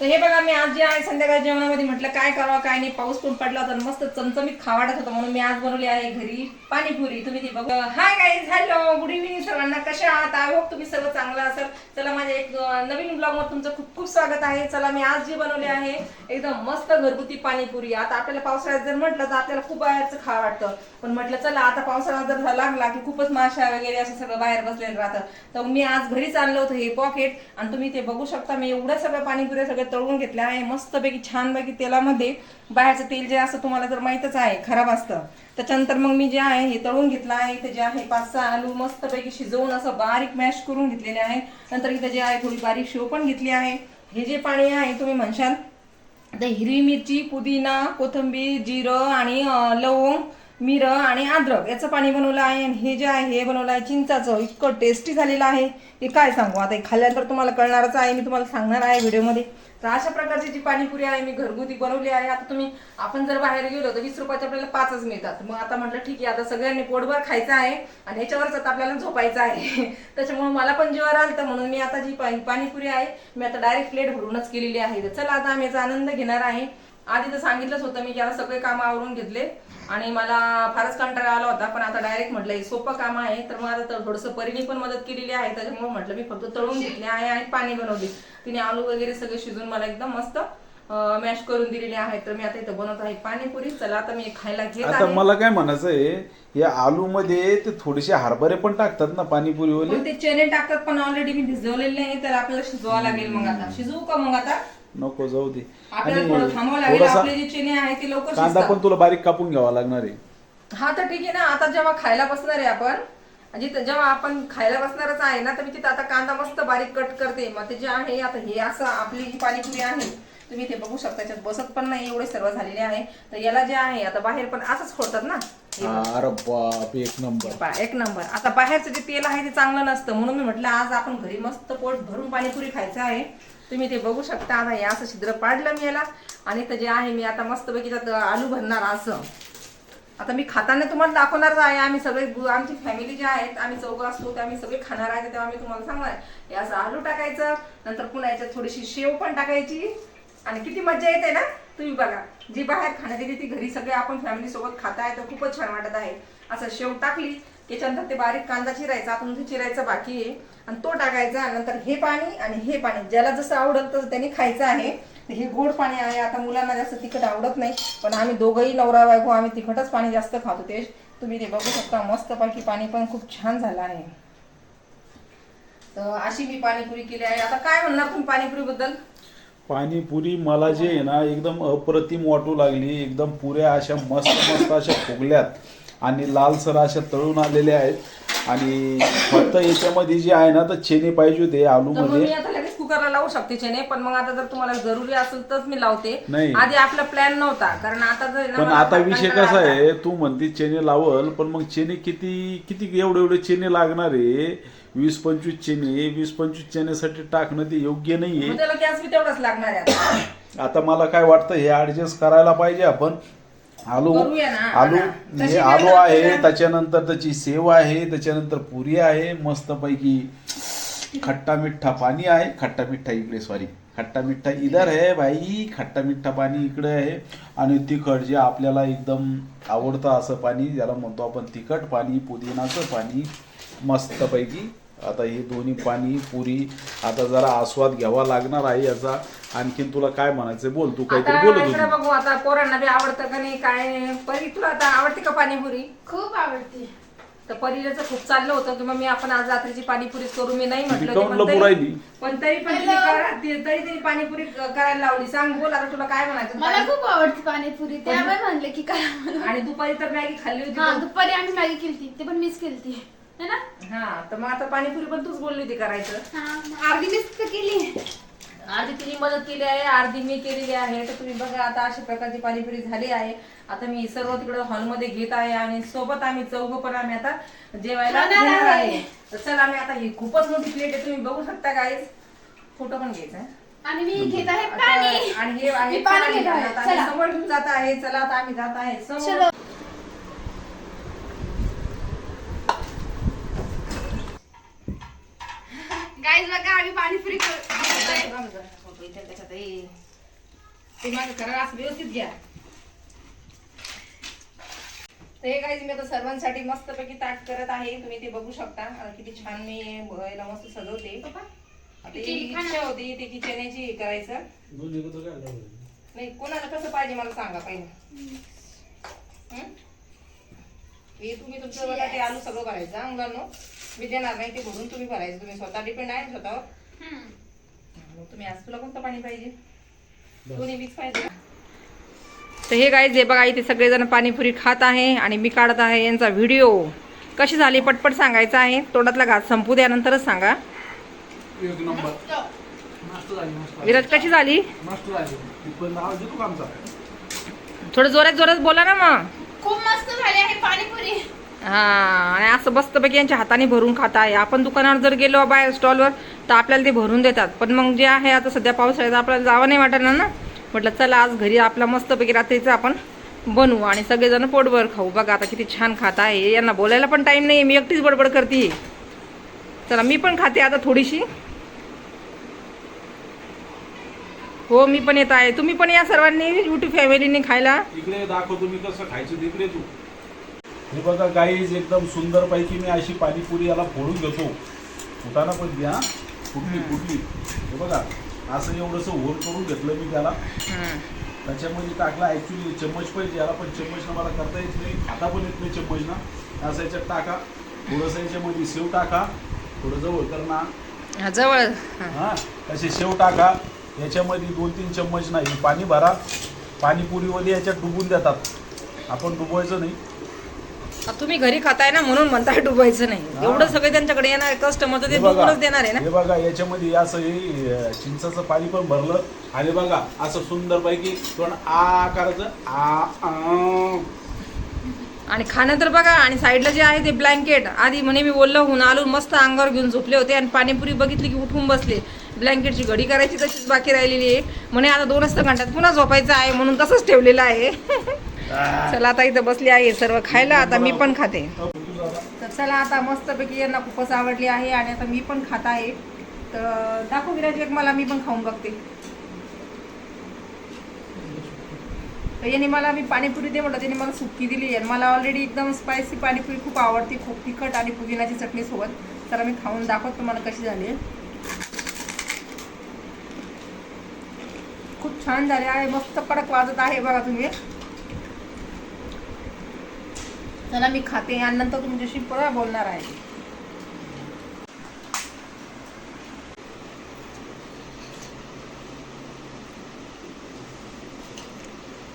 तर हे बघा मी आज जे आहे संध्याकाळी जेवणामध्ये म्हटलं काय करावं काय नाही, पाऊस पण पडला होता मस्त चमचमीत खावाडत होता म्हणून मी आज बनवली आहे घरी पाणीपुरी. तुम्ही ती बघा. Hi guys, hello, good evening सर्वांना. कशा आहात? आय होप तुम्ही सर्व चांगला असाल. चला माझ्या एक नवीन ब्लॉगवर तुमचं खूप खूप स्वागत आहे. चला मी आज जे बनवले आहे एकदम मस्त घरगुती पाणीपुरी. आता आपल्याला पावसाळ्यात जर म्हटलं तर आपल्याला खूप बाहेरचं खावं वाटतं, पण म्हटलं चला आता पावसाळा जर लागला की खूपच माशा वगैरे असं सगळं बाहेर बसलेलं राहतं, तर मी आज घरीच आणलं होतं हे पॉकेट. आणि तुम्ही ते बघू शकता मी एवढं सगळं पाणीपुरी सगळं तळून घेतलं आहे मस्तपैकी छानपैकी तेलामध्ये. बाहेरचं तेल जे असतं तुम्हाला तर माहीतच आहे खराब असतं. त्याच्यानंतर मग मी जे आहे हे तळून घेतलं आहे. इथे जे आहे 5-6 आलू मस्तपैकी शिजवून असं बारीक मॅश करून घेतलेले आहे. नंतर इथे जे आहे थोडी बारीक शेव पण घेतली आहे. हे जे पाणी आहे तुम्ही म्हणशाल तर हिरवी मिरची, पुदिना, कोथिंबीर, जिरं आणि लवंग, मिरं आणि अद्रक याचं पाणी बनवलं आहे. आणि हे जे आहे हे बनवलं आहे चिंचाचं. इतकं टेस्टी झालेलं आहे हे काय सांगू. आता हे खाल्ल्यानंतर तुम्हाला कळणारच आहे, मी तुम्हाला सांगणार आहे व्हिडिओमध्ये. तर अशा प्रकारची जी पाणीपुरी आहे मी घरगुती बनवली आहे. आता तुम्ही आपण जर बाहेर गेलो तर 20 रुपयाचे आपल्याला 5च मिळतात. मग आता म्हटलं ठीक आहे आता सगळ्यांनी पोटभर खायचं आहे आणि ह्याच्यावरच आता आपल्याला झोपायचं आहे. त्याच्यामुळे मला पण जीवावर आलं, म्हणून मी आता जी पाणीपुरी आहे मी आता डायरेक्ट प्लेट भरूनच केलेली आहे. तर चला आता आम्ही याचा आनंद घेणार आहे. आधी तर सांगितलंच होतं मी की आता सगळे काम आवरून घेतले आणि मला फारच कंटाळा आला होता, पण आता डायरेक्ट म्हटलं हे सोपं काम आहे. तर मग आता थोडंसं परीने पण मदत केलेली आहे, त्याच्यामुळे म्हटलं मी फक्त तळून घेतले आहे आणि पाणी बनवले. तिने आलू वगैरे सगळे शिजून मला एकदम मस्त मॅश करून दिलेले आहे. तर मी आता इथं बनवत आहे पाणीपुरी. चला आता मी खायला घेत आहे. आता मला काय म्हणायचं आहे, या आलू मध्ये ते थोडेसे हरभरे पण टाकतात ना पाणीपुरीवाले? ते चणे टाकतात, पण ऑलरेडी मी भिजवलेले आहे तर आपल्याला शिजवावं लागेल. मग आता शिजवू का? मग आता नको, जाऊ दे. आपल्याला थोडं थांबावं लागेल. आपले जे चणे आहे ते लवकर कांदा शिजतात. पण तुला बारीक कापून घ्यावा लागणार आहे. हा तर ठीक आहे ना. आता जेव्हा खायला बसणार आहे आपण, जेव्हा आपण खायला बसणारच आहे ना, तर मी तिथं आता कांदा मस्त बारीक कट करते. मग ते जे आहे आता हे असं आपली जी पाणीपुरी आहे तुम्ही ते बघू शकता, त्याच्यात बसत पण नाही एवढे सर्व झालेले आहे. तर याला जे आहे आता बाहेर पण असंच फोडतात ना. अरे बाप, एक नंबर. एक नंबर. आता बाहेरचं जे तेल आहे ते चांगलं नसतं, म्हणून मी म्हटलं आज आपण घरी मस्त पोट भरून पाणीपुरी खायचं आहे. तुम्ही ते बघू शकता. आता हे असं छिद्र पाडलं मी याला आणि तर जे आहे मी आता मस्तपैकी त्यात आलू भरणार असं. आता मी खाताना तुम्हाला दाखवणारच आहे. आम्ही सगळे आमची फॅमिली जे आहेत आम्ही 4 असतो ते आम्ही सगळे खाणार आहे, तेव्हा मी तुम्हाला सांगणार हे असं आलू टाकायचं. नंतर पुन्हा याच्यात थोडीशी शेव पण टाकायची आणि किती मजा येते ना. तुम्ही बघा जी बाहेर खाण्यात येते ती घरी सगळे आपण फॅमिली सोबत खात आहे तर खूपच छान वाटत आहे. असं शेव टाकली त्याच्यानंतर ते बारीक कांदा चिरायचा, अजून ते चिरायचा बाकी आहे आणि तो टाकायचा. नंतर हे पाणी आणि हे पाणी ज्याला जसं आवडेल तसं त्यांनी खायचं आहे. हे गोड पाणी आहे. आता मुलांना जास्त तिखट आवडत नाही, पण आम्ही दोघंही नवरा बायको आम्ही तिखटच पाणी जास्त खातो. ते तुम्ही ते बघू शकता मस्तपैकी पाणी पण खूप छान झालं आहे. तर अशी मी पाणीपुरी केली आहे. आता काय म्हणणार तुम्ही पाणीपुरी बद्दल? पाणीपुरी मला जे आहे ना एकदम अप्रतिम वाटू लागली. एकदम पुऱ्या अशा मस्त मस्त अशा फुगल्यात आणि लालसर अशा तळून आलेल्या आहेत. आणि फक्त याच्यामध्ये जे आहे ना तर चणे पाहिजे होते आलू मध्ये. मी आता लगेच कुकरला लावू शकते चणे, पण मग आता जर तुम्हाला जरुरी असेल तर मी लावते. नाही. आधी आपला प्लॅन नव्हता, कारण आता जर पण आता विषय कसा आहे, तू म्हणते चणे लावल, पण मग चणे किती किती एवढे चणे लागणार आहे? 20-25 चणे. 20-25 चण्यासाठी टाकणं ते योग्य नाहीये. त्याला गॅस बी तेवढाच लागणार आहे. आता मला काय वाटतं हे ऍडजस्ट करायला पाहिजे आपण. आलू हे आलू आहे, त्याच्यानंतर त्याची सेव आहे, त्याच्यानंतर पुरी आहे मस्तपैकी. खट्टा मिठ्ठा पाणी आहे. खट्टा मिठ्ठा इकडे, सॉरी, खट्टा मिठ्ठा इधर आहे भाई. खट्टा मिठ्ठा पाणी इकडे आहे. आणि तिखट जे आपल्याला एकदम आवडतं असं पाणी ज्याला म्हणतो आपण तिखट पाणी, पुदिनाचं पाणी मस्तपैकी. आता हे दोन्ही पाणी पुरी आता जरा आस्वाद घ्यावा लागणार आहे याचा. आणखीन तुला काय म्हणायचं बोल, तू काहीतरी बोलत होती. बघू आता पोरांना बी आवडतं का नाही काय नाही. परी तुला आता आवडते का पाणीपुरी? खूप आवडते. तर परीचं खूप चाललं होतं की मम्मी आपण आज रात्रीची पाणीपुरी करू. मी नाही म्हटलं पण तरी तिने पाणीपुरी करायला लावली. सांग बोल आता तुला काय म्हणायचं. मला खूप आवडते पाणीपुरी, त्यामुळे म्हणले की करा. आणि दुपारी तर मॅगी खाल्ली होती. हा, दुपारी आम्ही मॅगी केलती, ते पण मीच केलती है ना. हा, तर मग आता पाणीपुरी पण तूच बोलली होती करायचं. अर्धी मीच केली. अर्धी तिने मदत केली आहे, अर्धी मी केलेली आहे. तर तुम्ही बघा आता अशा प्रकारची पाणीपुरी झाली आहे. आता मी सर्व तिकडे हॉलमध्ये घेत आहे आणि सोबत आम्ही चौघ पण आम्ही आता जेवायला घेणार आहे. तर चला आम्ही आता ही खूपच मोठी प्लेट आहे, तुम्ही बघू शकता गाईज. फोटो पण घ्यायचा आहे. आणि मी घेत आहे पाणी. आणि हे आहे पाणी घेत आहे. आता आम्ही समोर घेऊन जात आहे. चला आता आम्ही जात आहे समोर. गाईज बघा आम्ही पाणीपुरी करतोय. घ्यायच्या त्याच्यात ते माझं करा असं व्यवस्थित घ्या. तर हे काही मी आता सर्वांसाठी मस्तपैकी ताट करत आहे. तुम्ही ते बघू शकता किती छान मी याला मस्त सजवते. आता ही इच्छा होती ते की चण्याची हे करायचं. नाही कोणाला कसं पाहिजे मला सांगा पहिले. हे तुम्ही तुमचं बटाटे आलू सगळं भरायचं हा मुलांनो. मी देणार नाही ते भरून तुम्ही भरायचं. तुम्ही स्वतः डिपेंड आहे स्वतःवर. मग तुम्ही आज तुला कोणतं पाणी पाहिजे दोन्ही मिक्स पाहिजे. तर हे गाईज हे बघा इथे सगळेजण पाणीपुरी खात आहे आणि मी काढत आहे यांचा व्हिडिओ. कशी झाली पटपट सांगायचं आहे. तोंडातला घास संपू द्या नंतरच सांगा. एक नंबर. विराज कशी झाली. मस्त झाली. पण नाव देतो का आमचा. थोडं जोरात जोरात बोला ना मग. खूप मस्त झाली आहे पाणीपुरी. हा आणि असं मस्तपैकी यांच्या हाताने भरून खात आहे. आपण दुकानावर जर गेलो बाहेर स्टॉलवर तर आपल्याला ते भरून देतात. पण मग जे आहे आता सध्या पावसाळ्यात आपल्याला जावं नाही वाटणार ना. म्हटलं चला आज घरी आपला मस्तपैकी रात्रीचं आपण बनवू आणि सगळेजण पोटभर खाऊ. बघा आता किती छान खात आहे. यांना बोलायला पण टाइम नाही. मी एकटीच बडबड करते. चला मी पण खाते आता थोडीशी. हो मी पण येत आहे. तुम्ही पण या सर्वांनी युट्यूब फॅमिलीने खायला. इकडे दाखव तुम्ही कसं खायचं तिकडे तू. हे बघा गाईज एकदम सुंदर पैकी मी अशी पाणीपुरी याला फोडून घेतो. फुटाणा पण द्या फुटली. हे बघा असं एवढंसं होल करून घेतलं मी त्याला. त्याच्यामध्ये टाकला ऍक्च्युली चम्मच पाहिजे याला पण चम्मचनं मला करता येत नाही. खाता पण येत नाही चम्मचनं. असं याच्यात टाका थोडंसं याच्यामध्ये शेव टाका. थोडं जवळ कर ना जवळ. हां असे शेव टाका. याच्यामध्ये 2-3 चम्मच नाही पाणी भरा. पाणीपुरीमध्ये याच्यात डुबून देतात. आपण डुबवायचं नाही. तुम्ही घरी खाताय ना म्हणून म्हणताय डुबायचं नाही. एवढं सगळे त्यांच्याकडे येणार कस्टमर तर ते डुबूनच देणार आहे ना. हे बघा याच्यामध्ये असं हे चिंचाचं पाणी पण भरलं आणि बघा असं सुंदर पैकी पण आ करायचं आणि खाणं तर बघा. आणि साईडला जे आहे ते ब्लँकेट आधी म्हणे मी ओल्लं होऊन आलो मस्त अंगावर घेऊन झोपले होते आणि पाणीपुरी बघितली की उठून बसले. ब्लँकेटची घडी करायची तशीच बाकी राहिलेली आहे. म्हणे आता 2च घंट्यात पुन्हा झोपायचं आहे म्हणून तसंच ठेवलेलं आहे. चला आता इथं बसली आहे सर्व खायला. आता मी पण खाते. तर चला आता मस्तपैकी यांना खूपच आवडली आहे आणि आता मी पण खात आहे. तर दाखव विराज एक मला. मी पण खाऊन बघते. तर याने मला मी पाणीपुरी दे म्हटलं त्याने मला सुक्की दिली आहे. मला ऑलरेडी एकदम स्पायसी पाणीपुरी खूप आवडते. खूप तिखट आणि पुदिनाची चटणी सोबत. तर मी खाऊन दाखवत तुम्हाला कशी झाली. खूप छान झाले आहे. मस्त कडक वाजत आहे बघा तुम्ही. चला मी खाते आणि नंतर तुमच्याशी परत बोलणार आहे.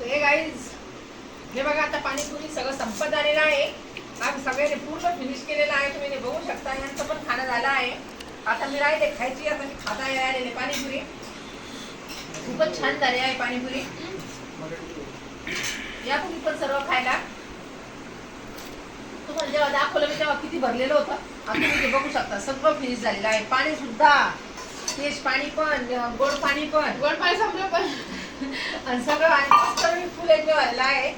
हे गाईज हे बघा आता पाणीपुरी सगळं संपत आलेलं आहे. आम्ही सगळ्यांनी पूर्ण फिनिश केलेलं आहे. तुम्ही ते बघू शकता. यांचं पण खाणं झालं आहे. आता मी राहते खायची. आता मी खाता आलेले पाणीपुरी खूपच छान झाली आहे पाणीपुरी. या तुम्ही पण सर्व खायला. तुम्हाला जेव्हा दाखवलं मी तेव्हा किती भरलेलं होतं. आता तुम्ही ते बघू शकता सगळं फिनिश झालेलं आहे. पाणी सुद्धा फ्रेश पाणी पण गोड पाणी संपलं पण आणि सगळं आणि मस्त फुल एक झालेलं आहे.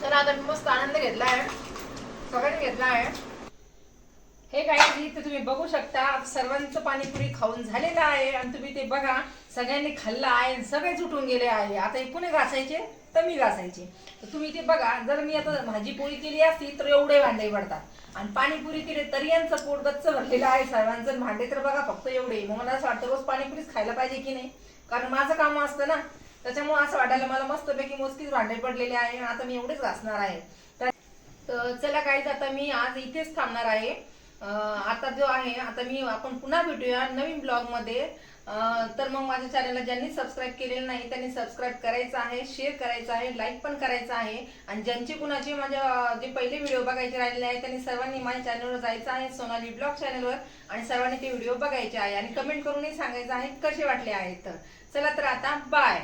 चला आता मी मस्त आनंद घेतला आहे. सगळ्यांनी घेतला आहे. हे काही इथे तुम्ही बघू शकता सर्वांचं पाणीपुरी खाऊन झालेलं आहे आणि तुम्ही ते बघा सगळ्यांनी खाल्लं आहे. सगळेच उठून गेले आहे. आता हे पुणे घासायचे तर मी घासायचे. तर तुम्ही ते बघा. जर मी आता भाजी पोळी केली असती तर एवढे भांडे पडतात आणि पाणीपुरी केली तरी यांचं पोट गच्च भरलेलं आहे सर्वांचं. भांडे तर बघा फक्त एवढे. मग मला असं वाटतं रोज पाणीपुरीच खायला पाहिजे की नाही. कारण माझं काम असतं ना. त्याच्यामुळे असं वाटायला मला मस्तपैकी मोजकीच भांडे पडलेले आहे. आता मी एवढेच घासणार आहे. तर चला गाईज आता मी आज इथेच थांबणार आहे. आता जो आहे आता आपण पुन्हा भेटूया नवीन ब्लॉग मध्ये. तर मग माझ्या चॅनलला ज्यांनी सबस्क्राईब केलेलं नाही त्यांनी सबस्क्राईब करायचं आहे, शेअर करायचं आहे, लाईक पण करायचं आहे. आणि ज्यांचे कुणाचे माझ्या जे पहिले व्हिडिओ बघायचे राहिलेले आहे त्यांनी सर्वांनी माझ्या चॅनलवर जायचं आहे सोनाली ब्लॉग चॅनलवर आणि सर्वांनी ते व्हिडिओ बघायचे आहे आणि कमेंट करूनही सांगायचं आहे कसे वाटले आहेत. तर चला तर आता बाय.